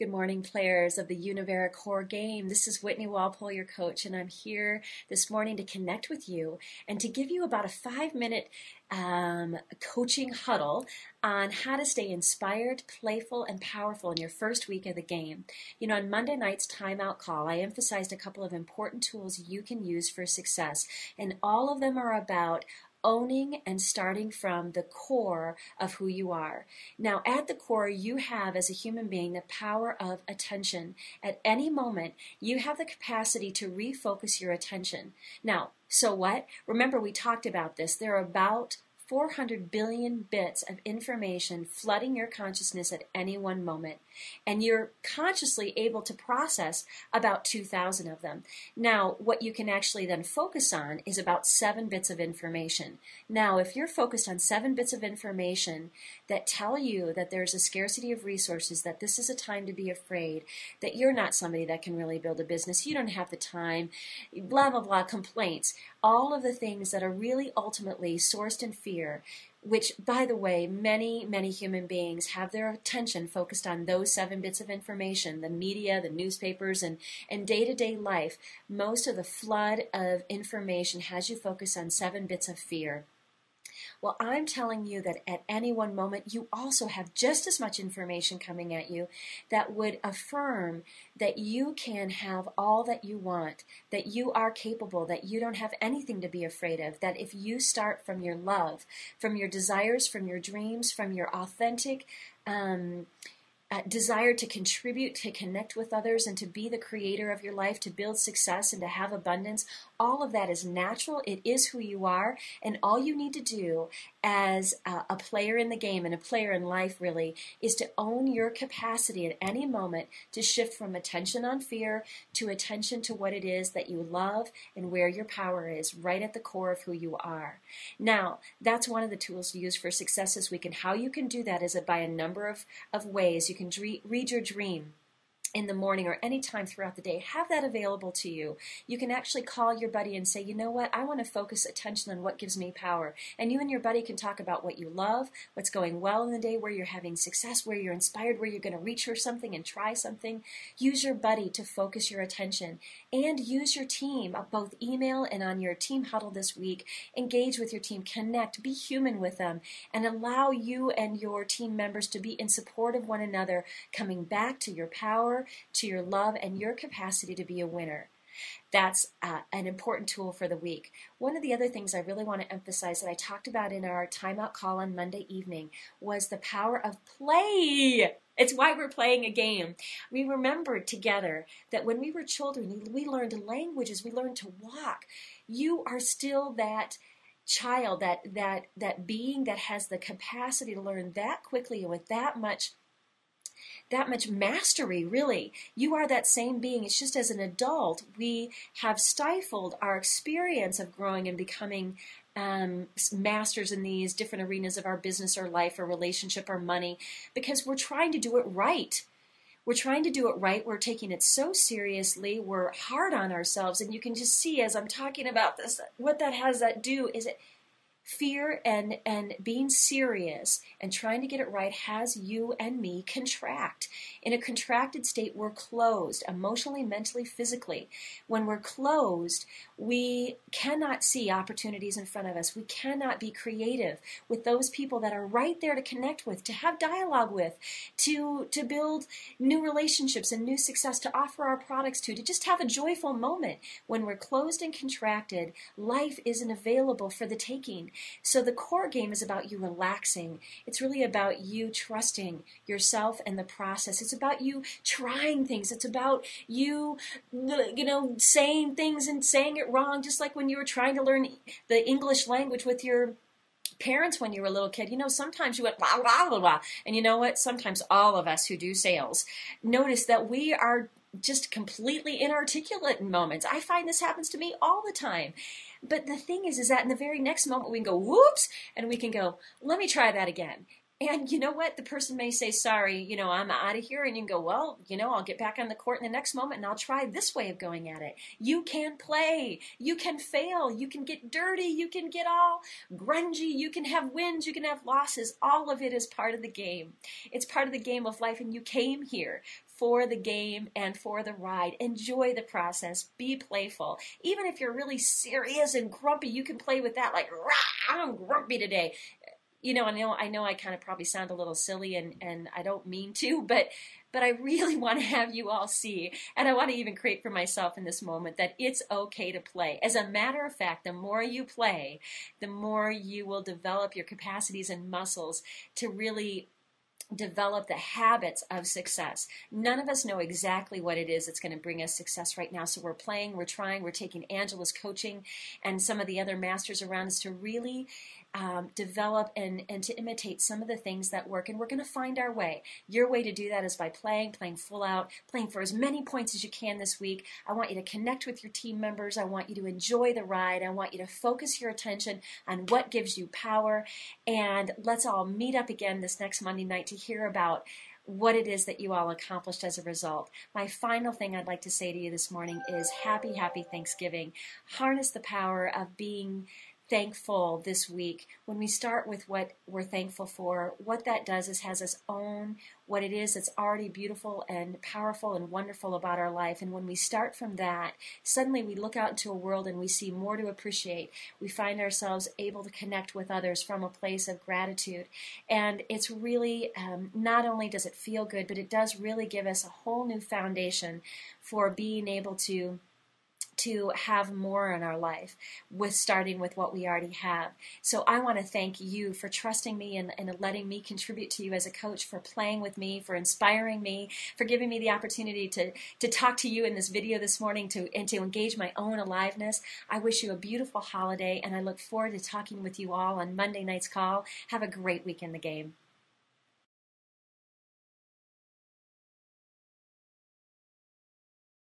Good morning, players of the Univera core game. This is Whitney Walpole, your coach, and I'm here this morning to connect with you and to give you about a 5-minute coaching huddle on how to stay inspired, playful, and powerful in your first week of the game. You know, on Monday night's timeout call, I emphasized a couple of important tools you can use for success, and all of them are about owning and starting from the core of who you are. Now, at the core, you have, as a human being, the power of attention. At any moment, you have the capacity to refocus your attention. Now, so what? Remember, we talked about this. There are about 400 billion bits of information flooding your consciousness at any one moment, and you're consciously able to process about 2,000 of them. Now, what you can actually then focus on is about 7 bits of information. Now, if you're focused on 7 bits of information that tell you that there's a scarcity of resources, that this is a time to be afraid, that you're not somebody that can really build a business, you don't have the time, blah, blah, blah, complaints, all of the things that are really ultimately sourced in fear, which, by the way, many, many human beings have their attention focused on those 7 bits of information, the media, the newspapers, and day-to-day life. Most of the flood of information has you focus on 7 bits of fear. Well, I'm telling you that at any one moment, you also have just as much information coming at you that would affirm that you can have all that you want, that you are capable, that you don't have anything to be afraid of, that if you start from your love, from your desires, from your dreams, from your authentic desire to contribute, to connect with others, and to be the creator of your life, to build success and to have abundance, all of that is natural. It is who you are, and all you need to do as a player in the game and a player in life really is to own your capacity at any moment to shift from attention on fear to attention to what it is that you love and where your power is, right at the core of who you are. Now, that's one of the tools used for success this week, and how you can do that is by a number of ways. You can read your dream in the morning or any time throughout the day. Have that available to you. You can actually call your buddy and say, you know what, I want to focus attention on what gives me power. And you and your buddy can talk about what you love, what's going well in the day, where you're having success, where you're inspired, where you're going to reach for something and try something. Use your buddy to focus your attention, and use your team, both email and on your team huddle this week. Engage with your team, connect, be human with them, and allow you and your team members to be in support of one another, coming back to your power, to your love, and your capacity to be a winner. That's an important tool for the week. One of the other things I really want to emphasize that I talked about in our timeout call on Monday evening was the power of play. It's why we're playing a game. We remembered together that when we were children, we learned languages, we learned to walk. You are still that child, that being that has the capacity to learn that quickly and with that much mastery, really. You are that same being. It's just as an adult, we have stifled our experience of growing and becoming masters in these different arenas of our business or life or relationship or money, because we're trying to do it right. We're trying to do it right. We're taking it so seriously. We're hard on ourselves. And you can just see as I'm talking about this, what that has that do is it fear and being serious and trying to get it right has you and me contract. In a contracted state, we're closed emotionally, mentally, physically. When we're closed, we cannot see opportunities in front of us. We cannot be creative with those people that are right there to connect with, to have dialogue with, to build new relationships and new success, to offer our products to just have a joyful moment. When we're closed and contracted, life isn't available for the taking. So the core game is about you relaxing. It's really about you trusting yourself and the process. It's about you trying things. It's about you, saying things and saying it wrong, just like when you were trying to learn the English language with your parents when you were a little kid. Sometimes you went blah, blah, blah, blah. And you know what? Sometimes all of us who do sales notice that we are just completely inarticulate in moments. I find this happens to me all the time. But the thing is that in the very next moment we can go, whoops, and we can go, let me try that again. And you know what? The person may say, sorry, I'm out of here. And you can go, well, I'll get back on the court in the next moment and I'll try this way of going at it. You can play. You can fail. You can get dirty. You can get all grungy. You can have wins. You can have losses. All of it is part of the game. It's part of the game of life. And you came here for the game and for the ride. Enjoy the process. Be playful. Even if you're really serious and grumpy, you can play with that like, rah, I'm grumpy today. I know I kind of probably sound a little silly and I don't mean to, but I really want to have you all see, and I want to even create for myself in this moment, that it's okay to play. As a matter of fact, the more you play, the more you will develop your capacities and muscles to really develop the habits of success. None of us know exactly what it is that's going to bring us success right now. So we're playing, we're trying, we're taking Angela's coaching and some of the other masters around us to really develop and to imitate some of the things that work. And we're going to find our way. Your way to do that is by playing full out, playing for as many points as you can this week. I want you to connect with your team members. I want you to enjoy the ride. I want you to focus your attention on what gives you power. And let's all meet up again this next Monday night to hear about what it is that you all accomplished as a result. My final thing I'd like to say to you this morning is happy Thanksgiving. Harness the power of being thankful this week. When we start with what we're thankful for, what that does is has us own what it is that's already beautiful and powerful and wonderful about our life. And when we start from that, suddenly we look out into a world and we see more to appreciate. We find ourselves able to connect with others from a place of gratitude. And it's really, not only does it feel good, but it does really give us a whole new foundation for being able to have more in our life, with starting with what we already have. So I want to thank you for trusting me and letting me contribute to you as a coach, for playing with me, for inspiring me, for giving me the opportunity to talk to you in this video this morning and to engage my own aliveness. I wish you a beautiful holiday, and I look forward to talking with you all on Monday night's call. Have a great week in the game.